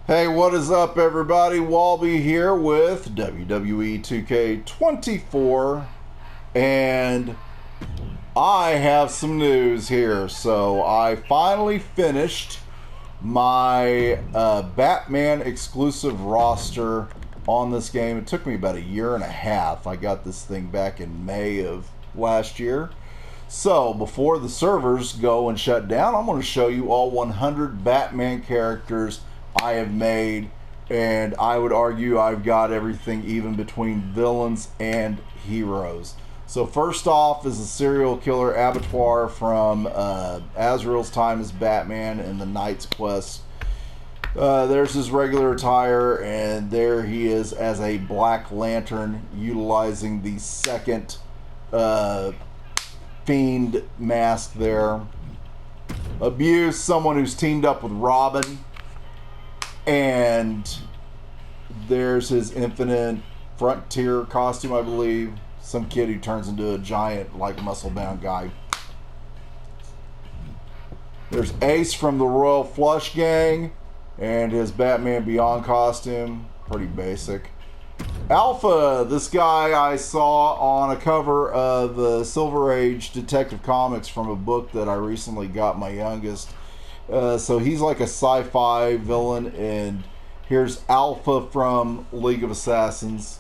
Hey, what is up, everybody? Wallby here with WWE 2K24, and I have some news here. So I finally finished my Batman exclusive roster on this game. It took me about a year and a half. I got this thing back in May of last year. So before the servers go and shut down, I'm going to show you all 100 Batman characters I have made, and I would argue I've got everything even between villains and heroes. So first off is the serial killer Abattoir from Azrael's time as Batman in the Knight's Quest. There's his regular attire, and there he is as a Black Lantern utilizing the second Fiend mask there. Abuse, someone who's teamed up with Robin. And there's his Infinite Frontier costume, I believe. Some kid who turns into a giant, like, muscle-bound guy. There's Ace from the Royal Flush Gang and his Batman Beyond costume. Pretty basic. Alpha, this guy I saw on a cover of Silver Age Detective Comics from a book that I recently got my youngest. So he's like a sci-fi villain, and here's Alpha from League of Assassins.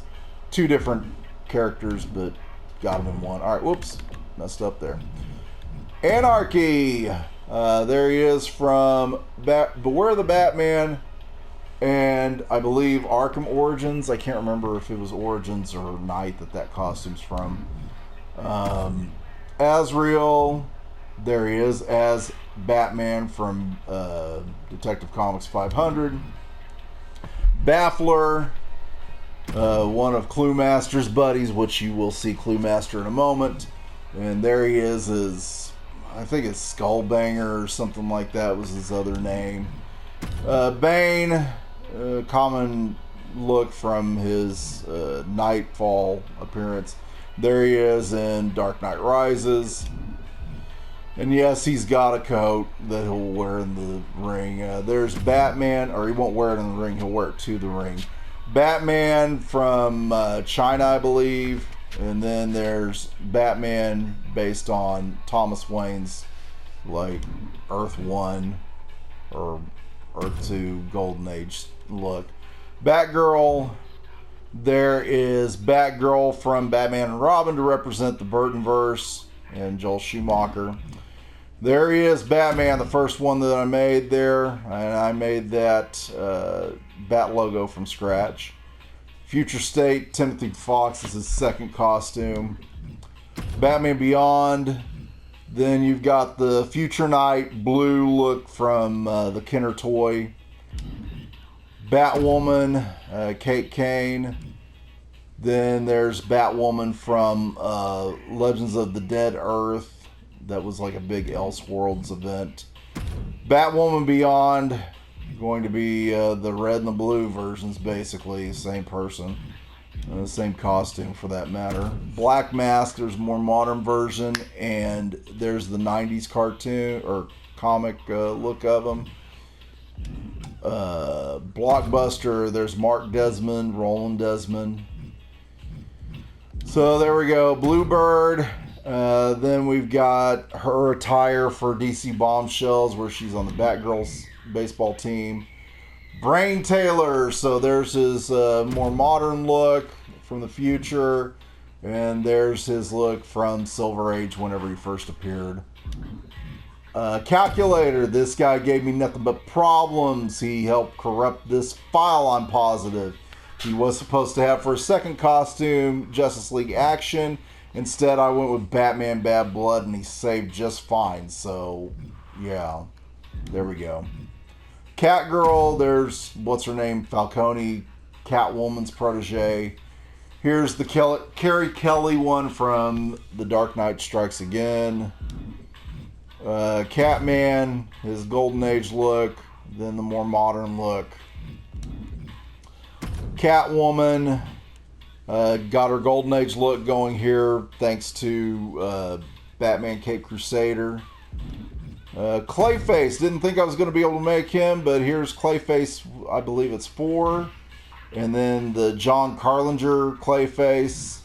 Two different characters, but got them in one. Alright, whoops, messed up there. Anarchy, there he is from Beware the Batman, and I believe Arkham Origins. I can't remember if it was Origins or Night that costume's from. Azrael, there he is as Batman from Detective Comics 500. Baffler, one of Cluemaster's buddies, which you will see Cluemaster in a moment. And there he is as, I think it's Skullbanger or something like that was his other name. Bane, common look from his Nightfall appearance. There he is in Dark Knight Rises. And yes, he's got a coat that he'll wear in the ring. There's Batman, or he won't wear it in the ring, he'll wear it to the ring. Batman from China, I believe. And then there's Batman based on Thomas Wayne's, like, Earth 1 or Earth 2 Golden Age look. Batgirl, there is Batgirl from Batman and Robin to represent the Burtonverse and Joel Schumacher. There he is, Batman, the first one that I made there, and I made that Bat logo from scratch. Future State, Timothy Fox is his second costume. Batman Beyond, then you've got the Future Night blue look from the Kenner toy. Batwoman, Kate Kane. Then there's Batwoman from Legends of the Dead Earth. That was like a big Elseworlds event. Batwoman Beyond, going to be the red and the blue versions, basically. Same person. Same costume for that matter. Black Mask, there's a more modern version. And there's the 90s cartoon or comic look of him. Blockbuster, there's Mark Desmond, Roland Desmond. So there we go. Bluebird. Then we've got her attire for DC Bombshells, where she's on the Batgirls baseball team. Brain Taylor, so there's his more modern look from the future, and there's his look from Silver Age whenever he first appeared. Calculator, this guy gave me nothing but problems. He helped corrupt this file, I'm positive. He was supposed to have for a second costume Justice League Action. Instead, I went with Batman Bad Blood, and he saved just fine. So, yeah, there we go. Catgirl, there's, what's her name, Falcone, Catwoman's protege. Here's the Carrie Kelly one from The Dark Knight Strikes Again. Catman, his Golden Age look, then the more modern look. Catwoman, got her Golden Age look going here thanks to Batman Cape Crusader. Clayface, didn't think I was going to be able to make him, but here's Clayface, I believe it's 4. And then the John Carlinger Clayface.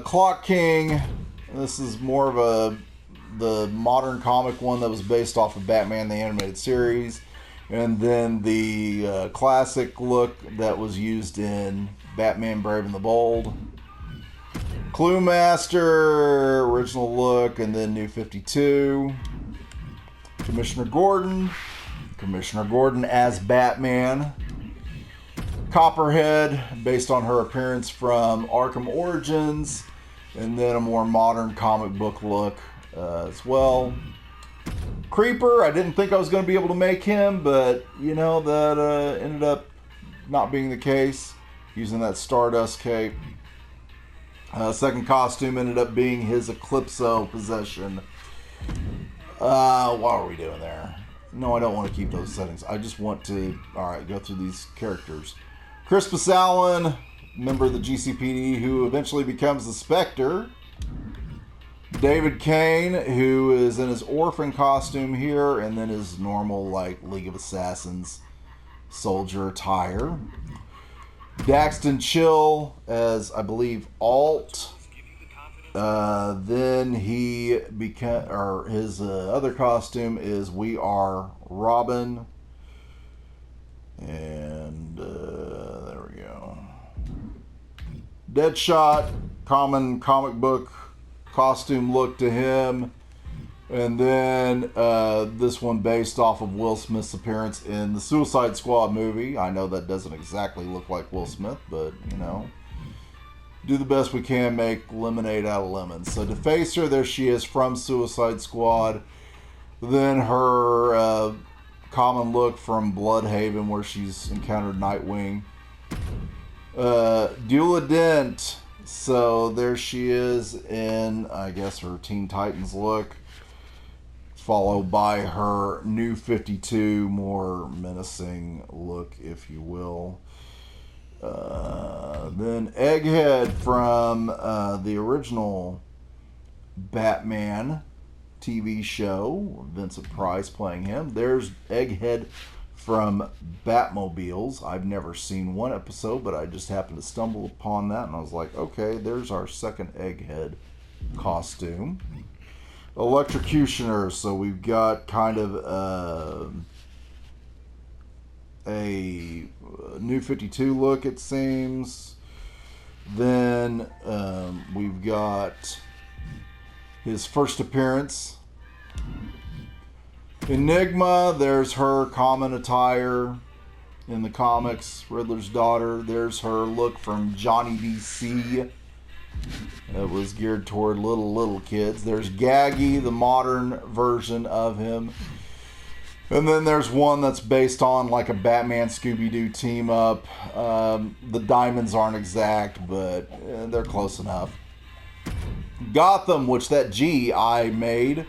Clock King, this is more of the modern comic one that was based off of Batman the Animated Series. And then the classic look that was used in Batman Brave and the Bold. Clue Master, original look, and then New 52. Commissioner Gordon as Batman. Copperhead, based on her appearance from Arkham Origins, and then a more modern comic book look as well. Creeper, I didn't think I was going to be able to make him, but you know, that ended up not being the case, using that Stardust cape. Second costume ended up being his Eclipso possession. What are we doing there? No, I don't want to keep those settings. I just want to, alright, go through these characters. Crispus Allen, member of the GCPD, who eventually becomes the Spectre. David Kane, who is in his orphan costume here, and then his normal, like, League of Assassins soldier attire. Daxton Chill as, I believe, Alt. Then he his other costume is We Are Robin. And there we go. Deadshot, common comic book costume look to him. And then this one based off of Will Smith's appearance in the Suicide Squad movie. I know that doesn't exactly look like Will Smith, but you know, do the best we can, make lemonade out of lemons. So Defacer, there she is from Suicide Squad. Then her common look from Bloodhaven, where she's encountered Nightwing. Dula Dent, so there she is in, I guess, her Teen Titans look, followed by her New 52, more menacing look, if you will. Then Egghead from the original Batman TV show, Vincent Price playing him. There's Egghead from Batmobiles. I've never seen one episode, but I just happened to stumble upon that, and I was like, okay, there's our second Egghead costume. Electrocutioners, so we've got kind of a New 52 look, it seems. Then we've got his first appearance. Enigma, there's her common attire in the comics, Riddler's daughter. There's her look from Johnny DC. It was geared toward little kids. There's Gaggy, the modern version of him. And then there's one that's based on like a Batman Scooby-Doo team up. The diamonds aren't exact, but they're close enough. Gotham, which that G I made.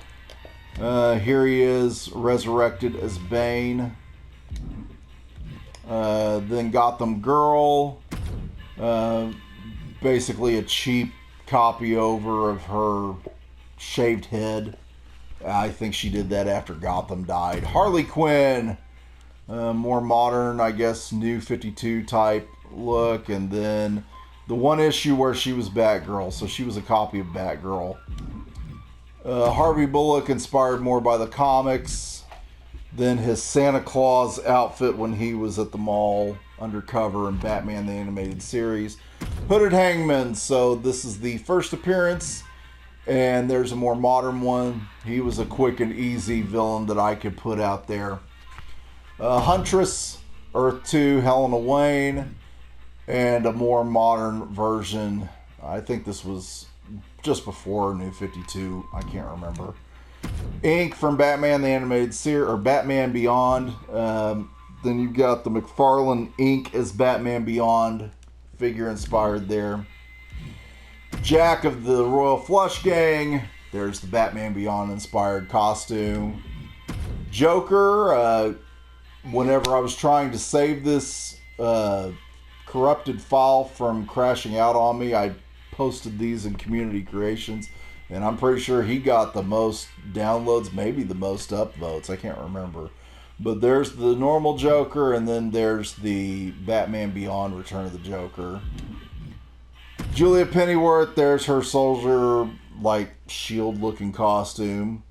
Here he is, resurrected as Bane. Then Gotham Girl. Basically a cheap copy over of her shaved head. I think she did that after Gotham died. Harley Quinn, more modern, I guess, New 52 type look. And then the one issue where she was Batgirl, so she was a copy of Batgirl. Harvey Bullock, inspired more by the comics than his Santa Claus outfit when he was at the mall undercover in Batman the Animated Series. Hooded Hangman, so this is the first appearance, and there's a more modern one. He was a quick and easy villain that I could put out there. Huntress, Earth 2, Helena Wayne, and a more modern version. I think this was just before New 52. I can't remember. Ink from Batman the Animated Series, or Batman Beyond. Then you've got the McFarlane Ink as Batman Beyond figure inspired there. Jack of the Royal Flush Gang. There's the Batman Beyond inspired costume. Joker. Whenever I was trying to save this corrupted file from crashing out on me, I posted these in community creations, And I'm pretty sure he got the most downloads, maybe the most upvotes. I can't remember. But there's the normal Joker, and then there's the Batman Beyond Return of the Joker. Julia Pennyworth, there's her soldier, like, shield-looking costume.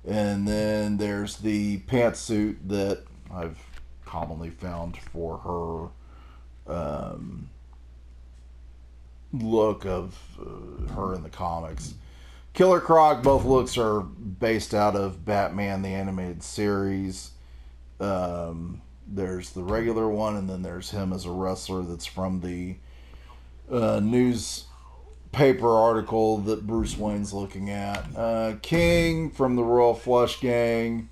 And then there's the pantsuit that I've commonly found for her look of her in the comics. Killer Croc, both looks are based out of Batman the Animated Series. There's the regular one, and then there's him as a wrestler that's from the newspaper article that Bruce Wayne's looking at. King from the Royal Flush Gang.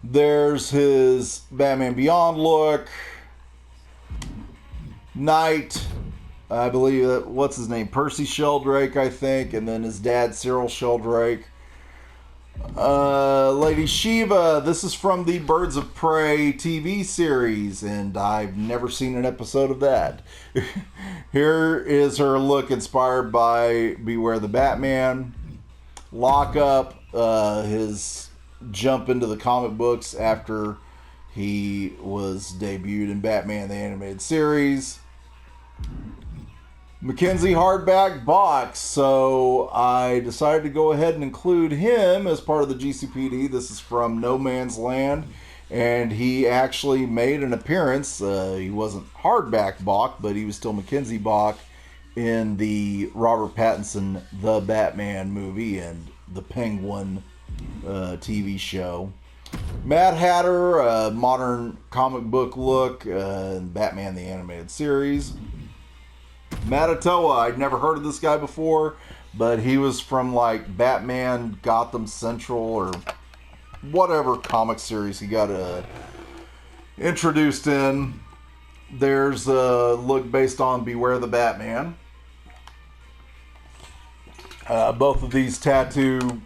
There's his Batman Beyond look. Knight, I believe that, what's his name? Percy Sheldrake, I think, and then his dad, Cyril Sheldrake. Lady Shiva, this is from the Birds of Prey TV series, and I've never seen an episode of that. Here is her look inspired by Beware the Batman. Lockup, his jump into the comic books after he was debuted in Batman the Animated Series. Mackenzie Hardback Box, so I decided to go ahead and include him as part of the GCPD. This is from No Man's Land, and he actually made an appearance. He wasn't Hardback Bach, but he was still Mackenzie Bach in the Robert Pattinson The Batman movie and the Penguin TV show. Mad Hatter, a modern comic book look in Batman the Animated Series. Matatoa, I'd never heard of this guy before, but he was from like Batman Gotham Central or whatever comic series he got introduced in. There's a look based on Beware the Batman. Both of these tattoo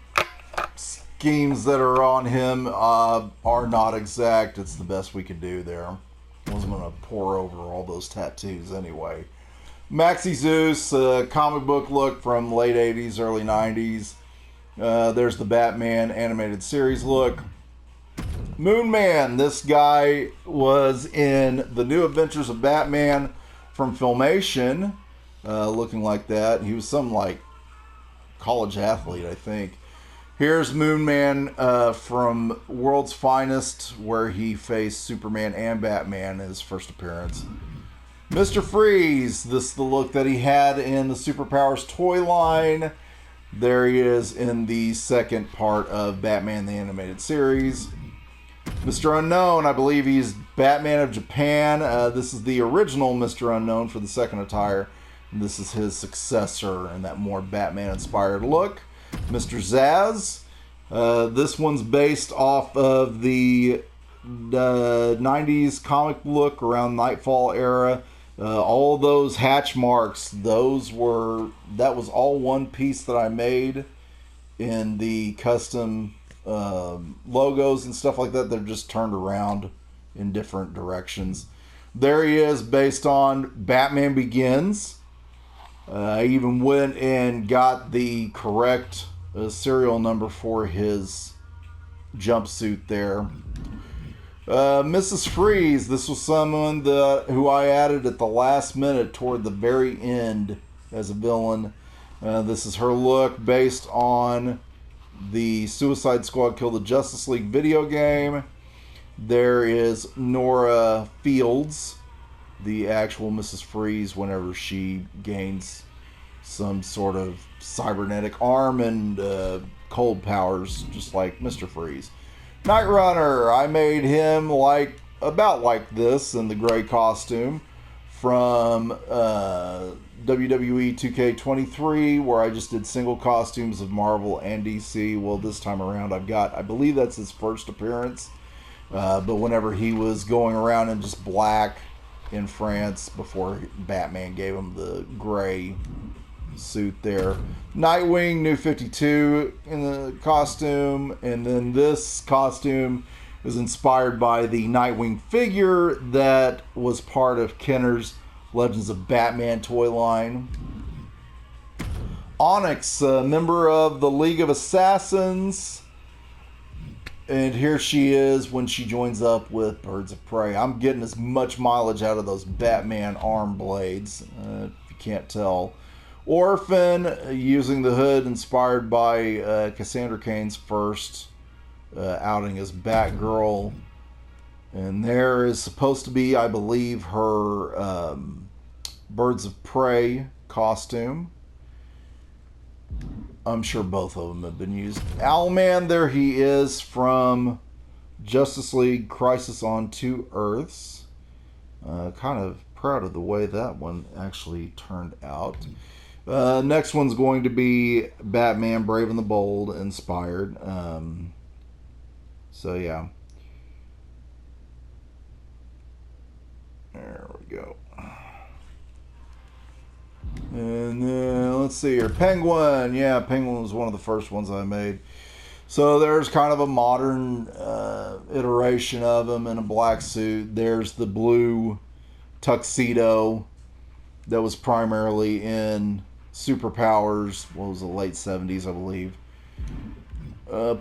schemes that are on him are not exact. It's the best we could do there. I wasn't going to pour over all those tattoos anyway. Maxie Zeus, comic book look from late 80s, early 90s. There's the Batman animated series look. Moon Man, this guy was in The New Adventures of Batman from Filmation, looking like that. He was some like college athlete, I think. Here's Moon Man from World's Finest, where he faced Superman and Batman in his first appearance. Mr. Freeze, this is the look that he had in the Superpowers toy line. There he is in the second part of Batman the Animated Series. Mr. Unknown, I believe he's Batman of Japan. This is the original Mr. Unknown for the second attire. This is his successor in that more Batman-inspired look. Mr. Zaz, this one's based off of the 90s comic look around Nightfall era. All those hatch marks, that was all one piece that I made in the custom logos and stuff like that. They're just turned around in different directions. There he is based on Batman Begins. I even went and got the correct serial number for his jumpsuit there. Mrs. Freeze, this was someone who I added at the last minute toward the very end as a villain. This is her look based on the Suicide Squad Kill the Justice League video game. There is Nora Fields, the actual Mrs. Freeze, whenever she gains some sort of cybernetic arm and cold powers, just like Mr. Freeze. Night Runner, I made him about like this in the gray costume from WWE 2K23, where I just did single costumes of Marvel and DC. Well, this time around I believe that's his first appearance, but whenever he was going around in just black in France before Batman gave him the gray suit there. Nightwing, New 52 in the costume, and then this costume was inspired by the Nightwing figure that was part of Kenner's Legends of Batman toy line. Onyx, a member of the League of Assassins. And here she is when she joins up with Birds of Prey. I'm getting as much mileage out of those Batman arm blades, if you can't tell. Orphan, using the hood inspired by Cassandra Cain's first outing as Batgirl. And there is supposed to be, I believe, her Birds of Prey costume. I'm sure both of them have been used. Owlman, there he is from Justice League Crisis on Two Earths. Kind of proud of the way that one actually turned out. Next one's going to be Batman Brave and the Bold inspired. So yeah. There we go. And then, let's see here. Penguin. Yeah, Penguin was one of the first ones I made. So there's kind of a modern iteration of him in a black suit. There's the blue tuxedo that was primarily in Superpowers. What was it, late 70s, I believe.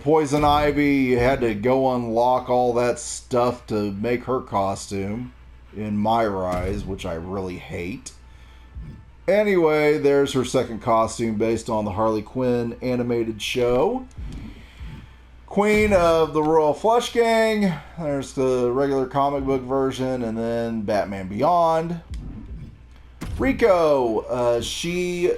Poison Ivy, had to go unlock all that stuff to make her costume in My Rise, which I really hate. Anyway, there's her second costume based on the Harley Quinn animated show. Queen of the Royal Flush Gang. There's the regular comic book version, and then Batman Beyond. Rico, she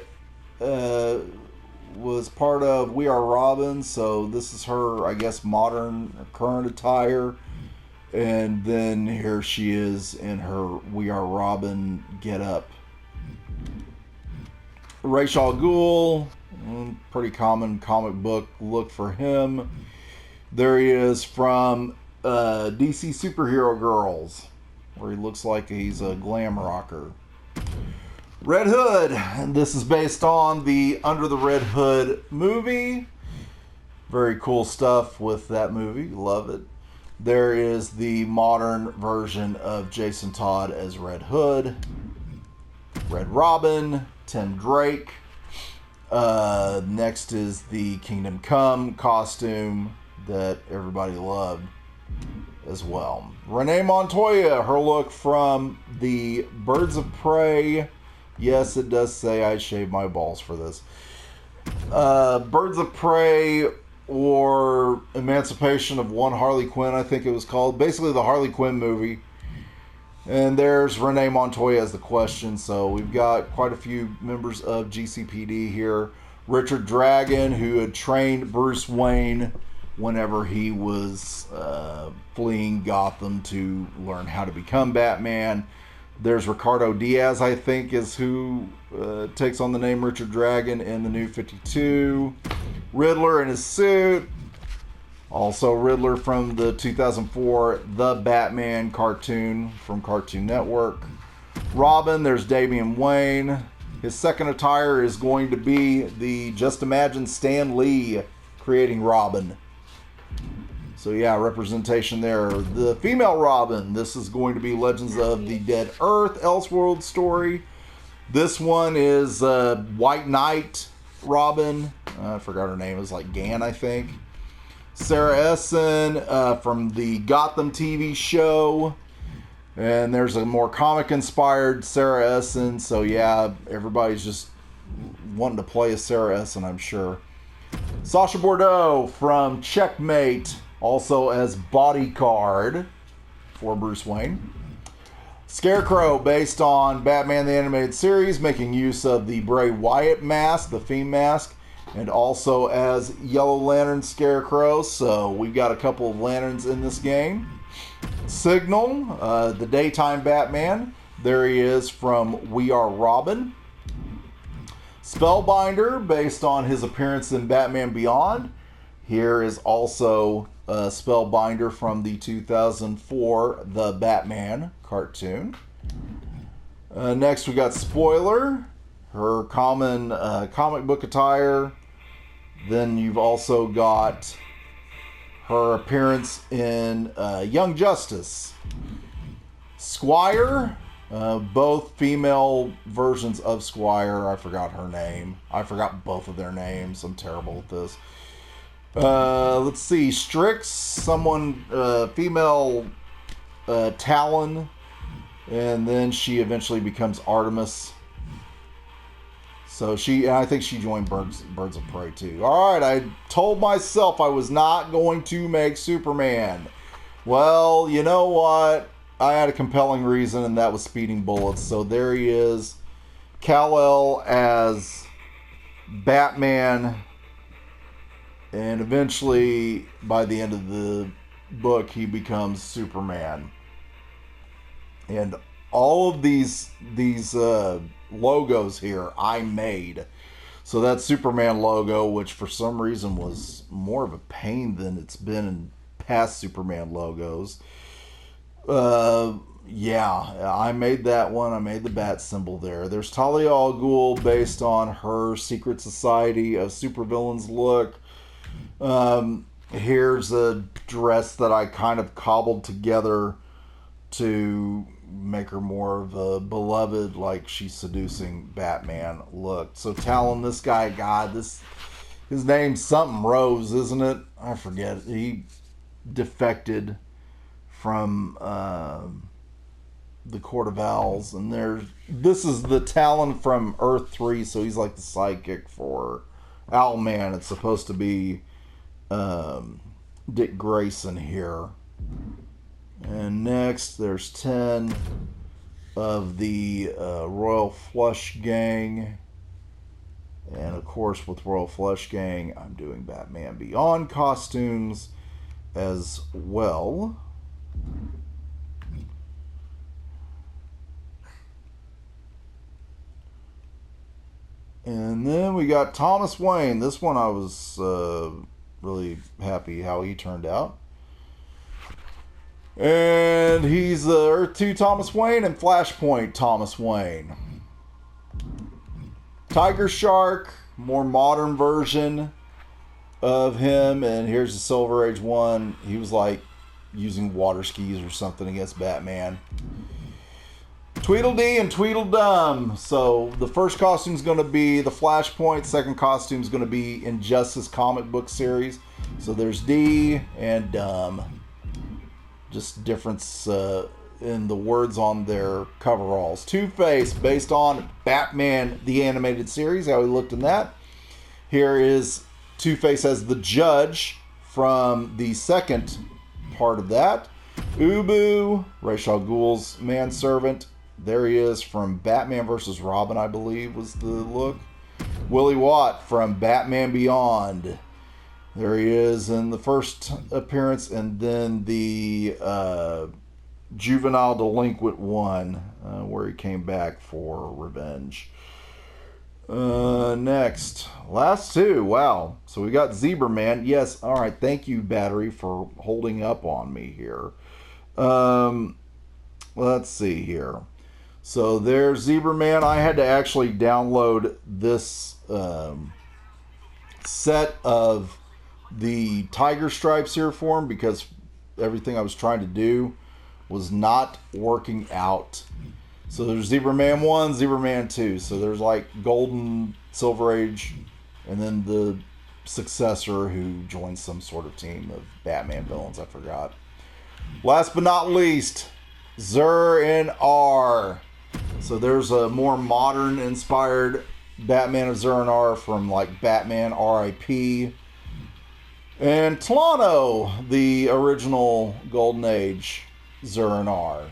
was part of We Are Robin, so this is her, I guess, modern, current attire. And then here she is in her We Are Robin get-up. Ra's al Ghul, pretty common comic book look for him. There he is from DC Superhero Girls, where he looks like he's a glam rocker. Red Hood, and this is based on the Under the Red Hood movie. Very cool stuff with that movie, love it. There is the modern version of Jason Todd as Red Hood. Red Robin, Tim Drake. Next is the Kingdom Come costume that everybody loved as well. Renee Montoya, her look from the Birds of Prey. Yes, it does say I shaved my balls for this. Birds of Prey, or Emancipation of One Harley Quinn, I think it was called. Basically the Harley Quinn movie. And there's Renee Montoya as the question. So we've got quite a few members of GCPD here. Richard Dragon, who had trained Bruce Wayne whenever he was fleeing Gotham to learn how to become Batman. There's Ricardo Diaz, I think, is who takes on the name Richard Dragon in the New 52. Riddler in his suit. Also Riddler from the 2004 The Batman cartoon from Cartoon Network. Robin, there's Damian Wayne. His second attire is going to be the Just Imagine Stan Lee creating Robin. So yeah, representation there. The female Robin, this is going to be Legends of the Dead Earth Elseworld story. This one is White Knight Robin. I forgot her name. It was like Gann, I think. Sarah Essen from the Gotham TV show. And there's a more comic-inspired Sarah Essen. So yeah, everybody's just wanting to play as Sarah Essen, I'm sure. Sasha Bordeaux from Checkmate, also as Bodyguard for Bruce Wayne. Scarecrow, based on Batman the Animated Series, making use of the Bray Wyatt mask, the theme mask, and also as Yellow Lantern Scarecrow. So we've got a couple of lanterns in this game. Signal, the daytime Batman. There he is from We Are Robin. Spellbinder, based on his appearance in Batman Beyond. Here is also Spellbinder from the 2004 The Batman cartoon. Next we got Spoiler, her common comic book attire. Then you've also got her appearance in Young Justice. Squire, Both female versions of Squire. I forgot her name. I forgot both of their names. I'm terrible at this. Let's see. Strix, female Talon, and then she eventually becomes Artemis. So I think she joined Birds of Prey too. All right, I told myself I was not going to make Superman. Well, you know what? I had a compelling reason, and that was Speeding Bullets. So there he is, Kal-El as Batman, and eventually, by the end of the book, he becomes Superman. And all of these logos here I made. So that Superman logo, which for some reason was more of a pain than it's been in past Superman logos. Yeah, I made that one. I made the bat symbol there. There's Talia al Ghul based on her Secret Society of Supervillains look. Here's a dress that I kind of cobbled together to make her more of a beloved, like she's seducing Batman look. So Talon, this guy, God, his name's something Rose, isn't it? I forget. He defected from the Court of Owls, and this is the Talon from Earth 3, so he's like the sidekick for Owlman. It's supposed to be Dick Grayson here. And next, there's 10 of the Royal Flush Gang. And of course, with Royal Flush Gang, I'm doing Batman Beyond costumes as well. And then we got Thomas Wayne. This one I was really happy how he turned out. And he's Earth 2 Thomas Wayne and Flashpoint Thomas Wayne. Tiger Shark, more modern version of him. And here's the Silver Age one. He was like using water skis or something against Batman. Tweedledee and Tweedledum. So the first costume is going to be the Flashpoint. Second costume is going to be Injustice comic book series. So there's D and Dumb. Just difference in the words on their coveralls. Two-Face, based on Batman the Animated Series, how he looked in that. Here is Two-Face as the Judge from the second part of that. Ubu, Ra's al Ghul's manservant. There he is from Batman vs. Robin, I believe, was the look. Willie Watt from Batman Beyond. There he is in the first appearance, and then the juvenile delinquent one, where he came back for revenge. Next, last two. Wow. So we got Zebra Man. Yes. All right. Thank you, Battery, for holding up on me here. Let's see here. So there's Zebra Man. I had to actually download this set of the tiger stripes here for him because everything I was trying to do was not working out. So there's Zebra Man 1, Zebra Man 2. So there's like Golden, Silver Age, and then the successor who joins some sort of team of Batman villains. I forgot. Last but not least, Zur and R. So there's a more modern inspired Batman of Zur and R from like Batman R.I.P. and Tlano, the original Golden Age Zur and R.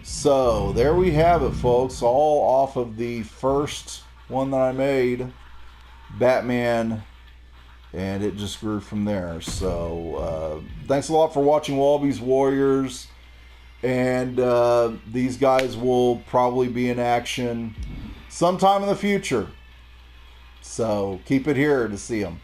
So there we have it, folks, all off of the first one that I made, Batman, and it just grew from there. So thanks a lot for watching Wallabies Warriors, and these guys will probably be in action sometime in the future. So keep it here to see them.